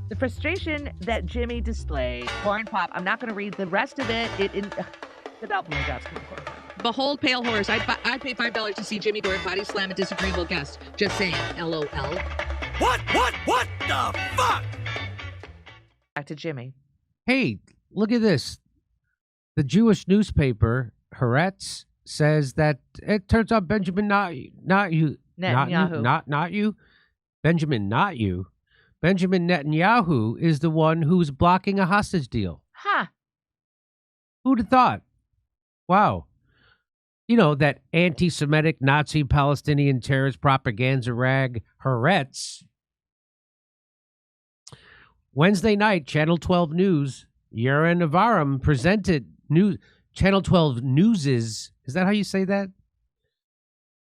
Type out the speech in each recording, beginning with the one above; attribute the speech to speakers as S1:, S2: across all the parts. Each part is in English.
S1: The frustration that Jimmy displayed. Cornpop. I'm not going to read the rest of it. Without me, that's
S2: Behold, pale horse. I'd pay $5 to see Jimmy Dore body slam a disagreeable guest. Just saying. LOL.
S3: What the fuck?
S1: Back to Jimmy.
S4: Hey, look at this. The Jewish newspaper, Haaretz, says that it turns out Benjamin Netanyahu is the one who's blocking a hostage deal.
S1: Huh.
S4: Who'd have thought? Wow. You know, that anti-Semitic Nazi Palestinian terrorist propaganda rag, Haaretz. Wednesday night, Channel 12 News, Yaron Avarim presented Channel 12 News's, is that how you say that?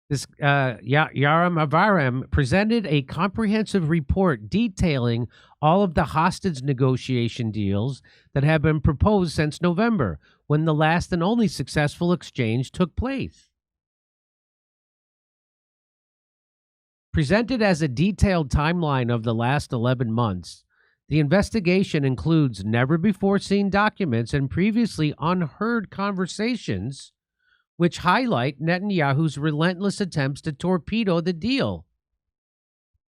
S4: This Yaron Avarim presented a comprehensive report detailing all of the hostage negotiation deals that have been proposed since November, when the last and only successful exchange took place. Presented as a detailed timeline of the last 11 months, the investigation includes never-before-seen documents and previously unheard conversations which highlight Netanyahu's relentless attempts to torpedo the deal.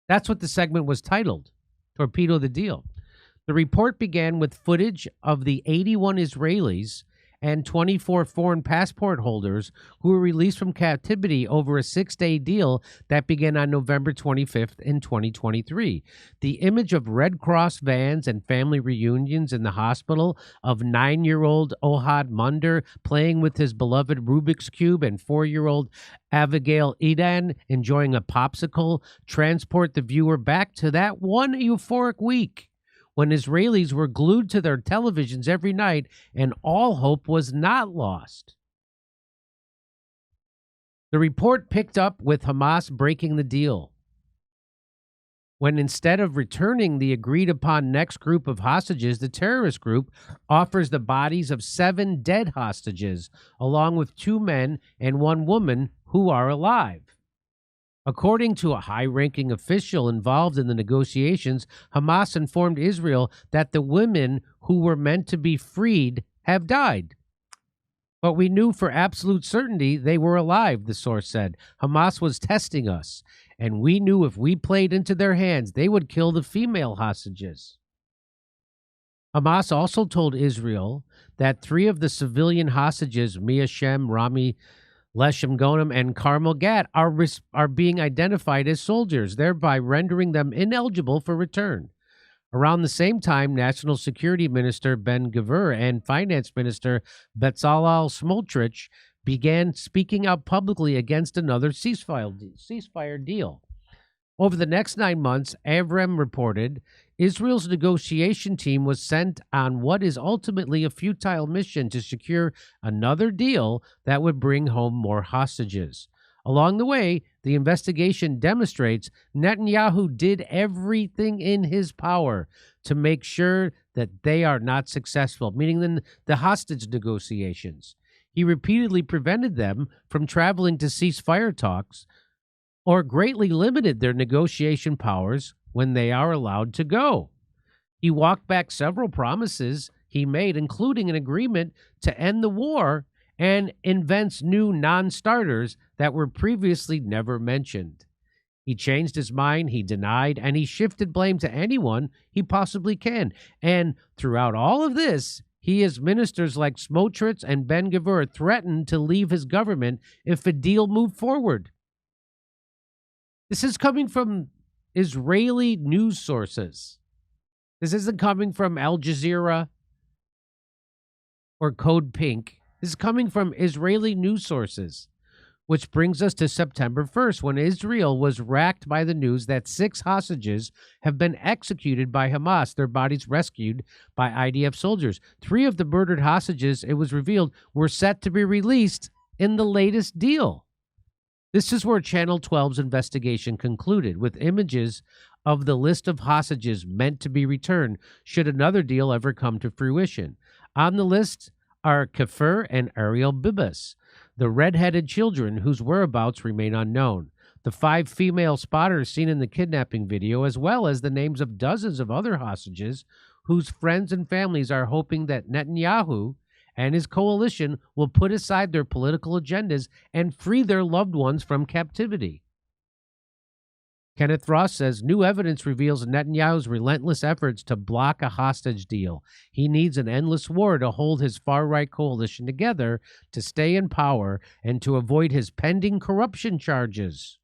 S4: That's what the segment was titled, Torpedo the Deal. The report began with footage of the 81 Israelis and 24 foreign passport holders who were released from captivity over a 6-day deal that began on November 25th in 2023. The image of Red Cross vans and family reunions in the hospital of 9-year-old Ohad Munder playing with his beloved Rubik's Cube and 4-year-old Abigail Edan enjoying a popsicle transport the viewer back to that one euphoric week when Israelis were glued to their televisions every night and all hope was not lost. The report picked up with Hamas breaking the deal, when instead of returning the agreed-upon next group of hostages, the terrorist group offers the bodies of 7 dead hostages, along with 2 men and 1 woman who are alive. According to a high-ranking official involved in the negotiations, Hamas informed Israel that the women who were meant to be freed have died. But we knew for absolute certainty they were alive, the source said. Hamas was testing us, and we knew if we played into their hands, they would kill the female hostages. Hamas also told Israel that 3 of the civilian hostages, Mia Shem, Rami Leshem Gonam, and Carmel Gat, are being identified as soldiers, thereby rendering them ineligible for return. Around the same time, National Security Minister Ben-Gvir and Finance Minister Bezalel Smotrich began speaking out publicly against another ceasefire deal. Over the next 9 months, Avram reported, Israel's negotiation team was sent on what is ultimately a futile mission to secure another deal that would bring home more hostages. Along the way, the investigation demonstrates Netanyahu did everything in his power to make sure that they are not successful, meaning the hostage negotiations. He repeatedly prevented them from traveling to ceasefire talks or greatly limited their negotiation powers when they are allowed to go. He walked back several promises he made, including an agreement to end the war, and invents new non-starters that were previously never mentioned. He changed his mind, he denied, and he shifted blame to anyone he possibly can. And throughout all of this, he has ministers like Smotrich and Ben-Gvir threatened to leave his government if a deal moved forward. This is coming from Israeli news sources. This isn't coming from Al Jazeera or Code Pink. This is coming from Israeli news sources, which brings us to September 1st, when Israel was racked by the news that 6 hostages have been executed by Hamas, their bodies rescued by IDF soldiers. 3 of the murdered hostages, it was revealed, were set to be released in the latest deal. This is where Channel 12's investigation concluded, with images of the list of hostages meant to be returned should another deal ever come to fruition. On the list are Kafir and Ariel Bibas, the red-headed children whose whereabouts remain unknown. the 5 female spotters seen in the kidnapping video, as well as the names of dozens of other hostages whose friends and families are hoping that Netanyahu and his coalition will put aside their political agendas and free their loved ones from captivity. Kenneth Ross says, new evidence reveals Netanyahu's relentless efforts to block a hostage deal. He needs an endless war to hold his far-right coalition together, to stay in power, and to avoid his pending corruption charges.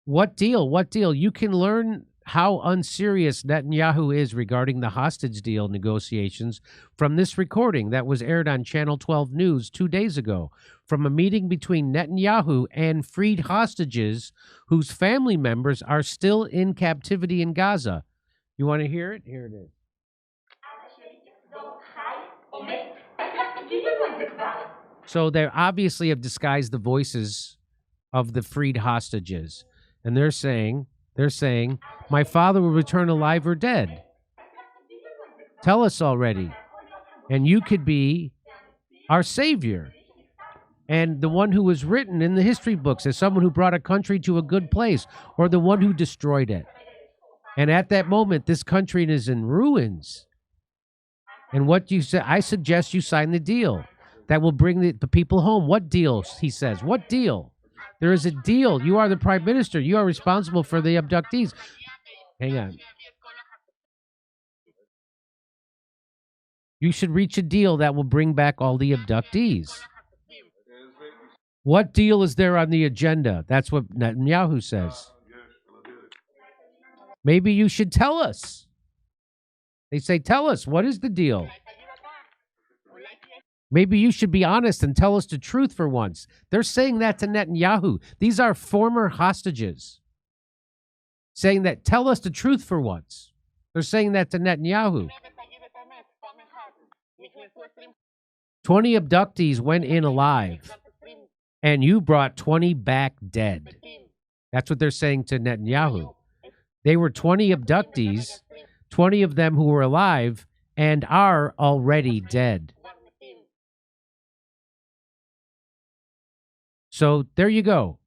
S4: What deal? What deal? You can learn how unserious Netanyahu is regarding the hostage deal negotiations from this recording that was aired on Channel 12 News 2 days ago, from a meeting between Netanyahu and freed hostages whose family members are still in captivity in Gaza. You want to hear it? Here it is. So they obviously have disguised the voices of the freed hostages, and they're saying, my father will return alive or dead. Tell us already. And you could be our savior. And the one who was written in the history books as someone who brought a country to a good place, or the one who destroyed it. And at that moment, this country is in ruins. And what you say, I suggest you sign the deal that will bring the people home. What deal? He says. What deal? There is a deal. You are the prime minister. You are responsible for the abductees. Hang on. You should reach a deal that will bring back all the abductees. What deal is there on the agenda? That's what Netanyahu says. Maybe you should tell us. They say, tell us, what is the deal? Maybe you should be honest and tell us the truth for once. They're saying that to Netanyahu. These are former hostages saying that, tell us the truth for once. They're saying that to Netanyahu. 20 abductees went in alive, and you brought 20 back dead. That's what they're saying to Netanyahu. They were 20 abductees, 20 of them who were alive and are already dead. So there you go.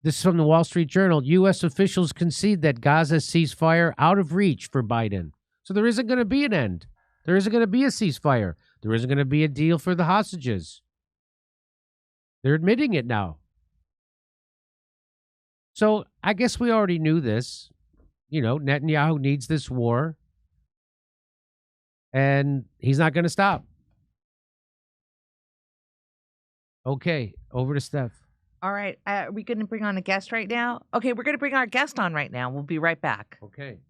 S4: This is from the Wall Street Journal. U.S. officials concede that Gaza's ceasefire out of reach for Biden. So there isn't going to be an end. There isn't going to be a ceasefire. There isn't going to be a deal for the hostages. They're admitting it now. So I guess we already knew this. You know, Netanyahu needs this war. And he's not going to stop. Okay, over to Steph.
S1: All right. Are we going to bring on a guest right now? Okay, we're going to bring our guest on right now. We'll be right back.
S4: Okay.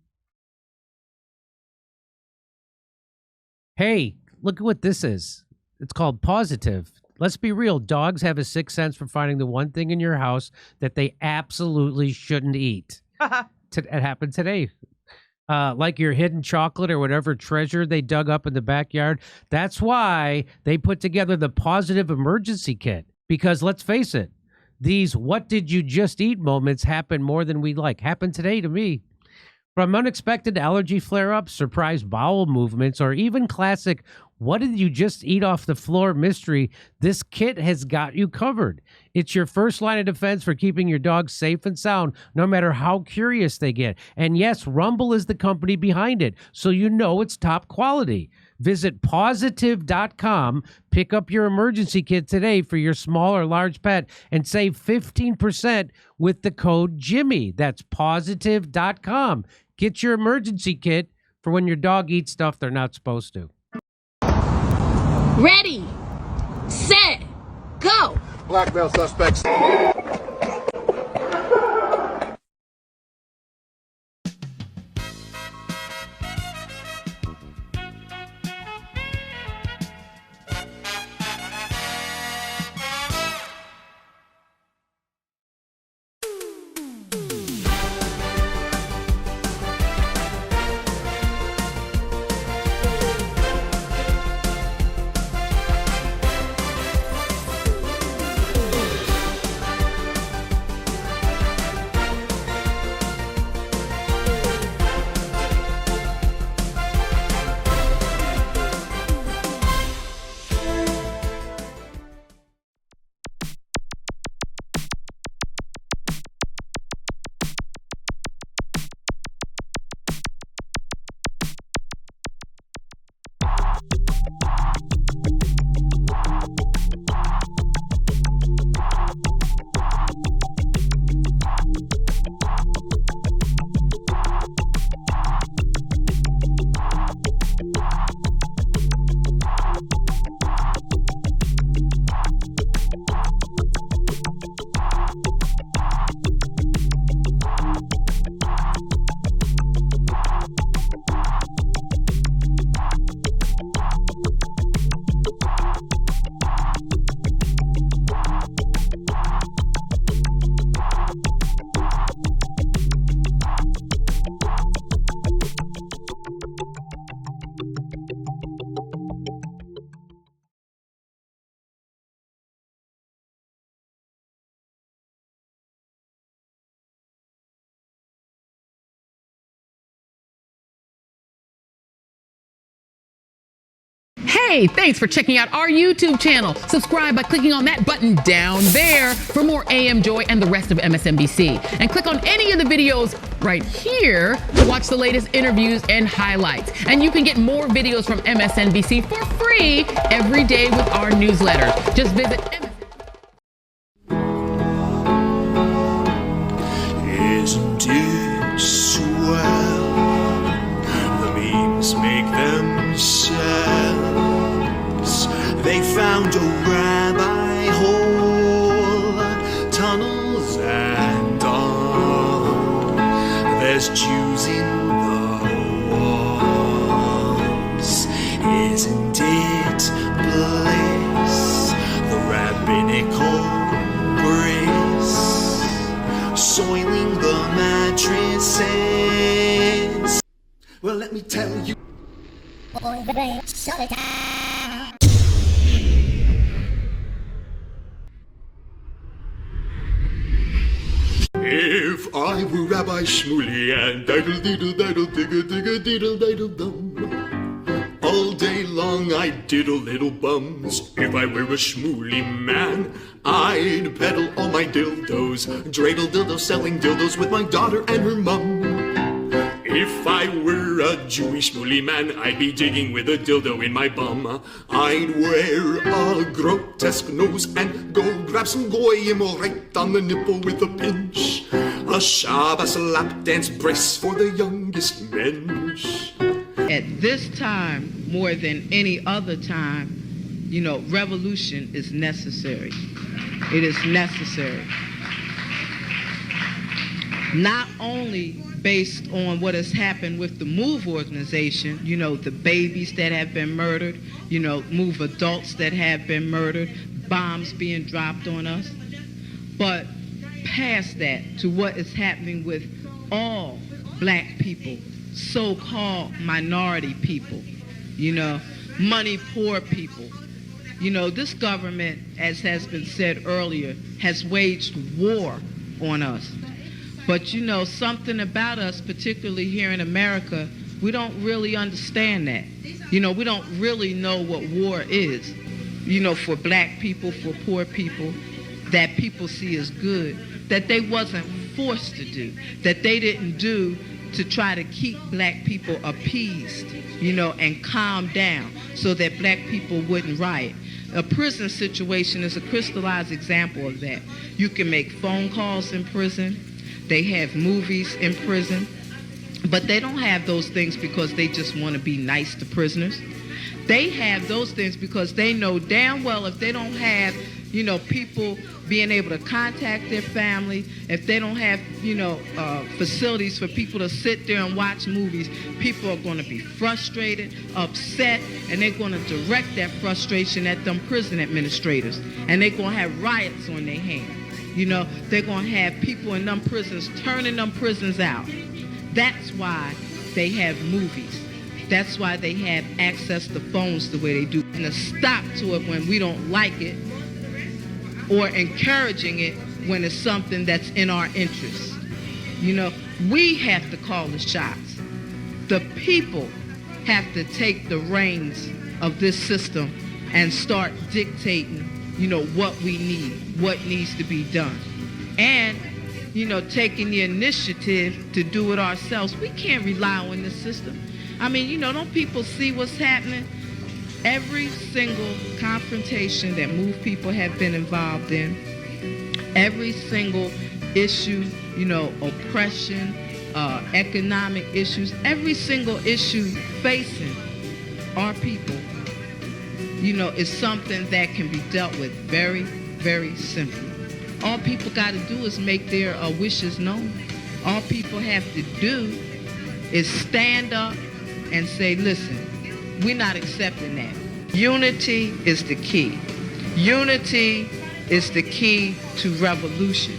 S4: Hey, look at what this is. It's called Positive. Let's be real. Dogs have a sixth sense for finding the one thing in your house that they absolutely shouldn't eat. It happened today. Like your hidden chocolate or whatever treasure they dug up in the backyard. That's why they put together the Positive Emergency Kit. Because let's face it, these what did you just eat moments happen more than we'd like. Happened today to me. From unexpected allergy flare-ups, surprise bowel movements, or even classic what did you just eat off the floor mystery, this kit has got you covered. It's your first line of defense for keeping your dog safe and sound, no matter how curious they get. And yes, Rumble is the company behind it, so you know it's top quality. Visit Positive.com, pick up your emergency kit today for your small or large pet, and save 15% with the code Jimmy. That's Positive.com. Get your emergency kit for when your dog eats stuff they're not supposed to.
S5: Ready, set, go.
S6: Blackmail suspects.
S2: Hey, thanks for checking out our YouTube channel. Subscribe by clicking on that button down there for more AM Joy and the rest of MSNBC. And click on any of the videos right here to watch the latest interviews and highlights. And you can get more videos from MSNBC for free every day with our newsletter. Just visit
S3: Isn't it swell? The memes make themselves. They found a rabbi hole, tunnels and all. There's Jews in the walls. Isn't it bliss? The rabbinical grace soiling the mattresses. Well, let me tell you. If I were Rabbi Shmuley and diddle diddle diddle digga digga diddle diddle dum, all day long I'd diddle little bums. If I were a Shmuley man, I'd peddle all my dildos, dreidel dildos, selling dildos with my daughter and her mum. If I were a Jewish Shmuley man, I'd be digging with a dildo in my bum. I'd wear a grotesque nose and go grab some goyim right on the nipple with a pinch. A Shabbos lap dance brace for the youngest mensch.
S6: At this time, more than any other time, you know, revolution is necessary. It is necessary. Not only based on what has happened with the MOVE organization, you know, the babies that have been murdered, you know, MOVE adults that have been murdered, bombs being dropped on us, but past that to what is happening with all black people, so-called minority people, you know, money poor people. You know, this government, as has been said earlier, has waged war on us. But you know, something about us, particularly here in America, we don't really understand that. You know, we don't really know what war is. You know, for black people, for poor people, that people see as good, that they wasn't forced to do, that they didn't do to try to keep black people appeased, you know, and calm down so that black people wouldn't riot. A prison situation is a crystallized example of that. You can make phone calls in prison. They have movies in prison. But they don't have those things because they just want to be nice to prisoners. They have those things because they know damn well if they don't have, you know, people being able to contact their family, if they don't have, you know, facilities for people to sit there and watch movies, people are going to be frustrated, upset, and they're going to direct that frustration at them prison administrators. And they're going to have riots on their hands. You know, they're going to have people in them prisons turning them prisons out. That's why they have movies. That's why they have access to phones the way they do. And a stop to it when we don't like it, or encouraging it when it's something that's in our interest. You know, we have to call the shots. The people have to take the reins of this system and start dictating, you know, what we need, what needs to be done. And, you know, taking the initiative to do it ourselves. We can't rely on this system. I mean, you know, don't people see what's happening? Every single confrontation that MOVE people have been involved in, every single issue, you know, oppression, economic issues, every single issue facing our people, you know, is something that can be dealt with very, very simply. All people got to do is make their wishes known. All people have to do is stand up and say, listen, we're not accepting that. Unity is the key. Unity is the key to revolution.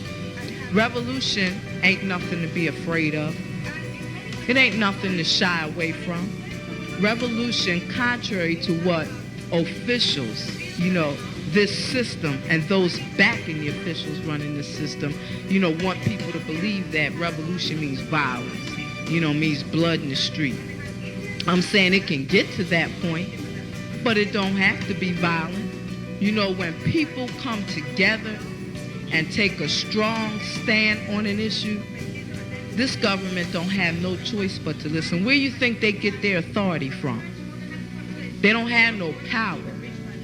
S6: Revolution ain't nothing to be afraid of. It ain't nothing to shy away from. Revolution, contrary to what officials, you know, this system and those backing the officials running the system, you know, want people to believe that revolution means violence, you know, means blood in the street. I'm saying it can get to that point, but it don't have to be violent. You know, when people come together and take a strong stand on an issue, this government don't have no choice but to listen. Where you think they get their authority from? They don't have no power,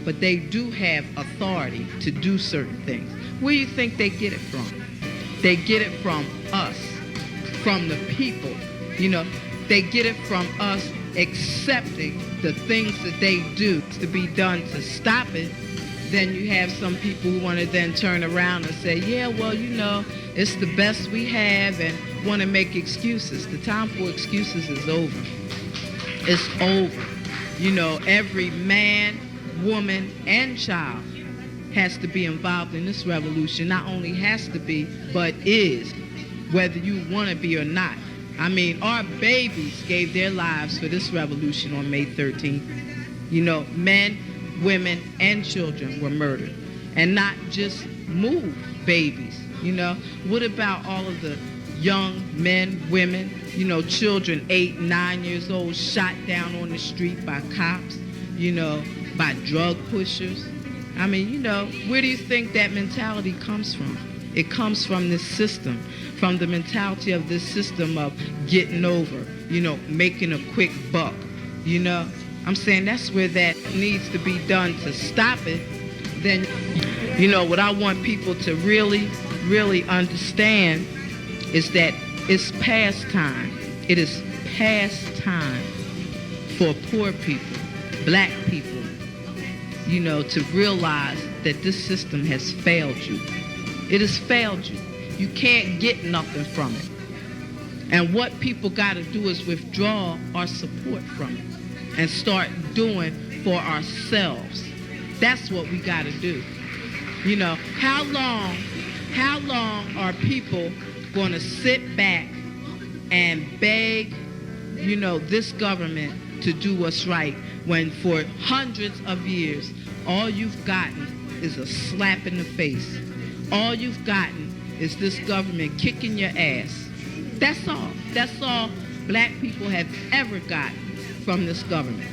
S6: but they do have authority to do certain things. Where you think they get it from? They get it from us, from the people. You know, they get it from us accepting the things that they do to be done to stop it. Then you have some people who want to then turn around and say, yeah, well, you know, it's the best we have, and want to make excuses. The time for excuses is over. It's over. You know, every man, woman, and child has to be involved in this revolution. Not only has to be, but is, whether you want to be or not. I mean, our babies gave their lives for this revolution on May 13th. You know, men, women, and children were murdered. And not just babies, you know. What about all of the young men, women, you know, children 8, 9 years old shot down on the street by cops, you know, by drug pushers? I mean, you know, where do you think that mentality comes from? It comes from this system, from the mentality of this system of getting over, you know, making a quick buck, you know. I'm saying that's where that needs to be done to stop it. Then, you know, what I want people to really, really understand is that it's past time. It is past time for poor people, black people, you know, to realize that this system has failed you. It has failed you. You can't get nothing from it. And what people got to do is withdraw our support from it and start doing for ourselves. That's what we got to do. You know, how long are people going to sit back and beg, you know, this government to do what's right when for hundreds of years all you've gotten is a slap in the face? All you've gotten is this government kicking your ass. That's all. That's all black people have ever gotten from this government.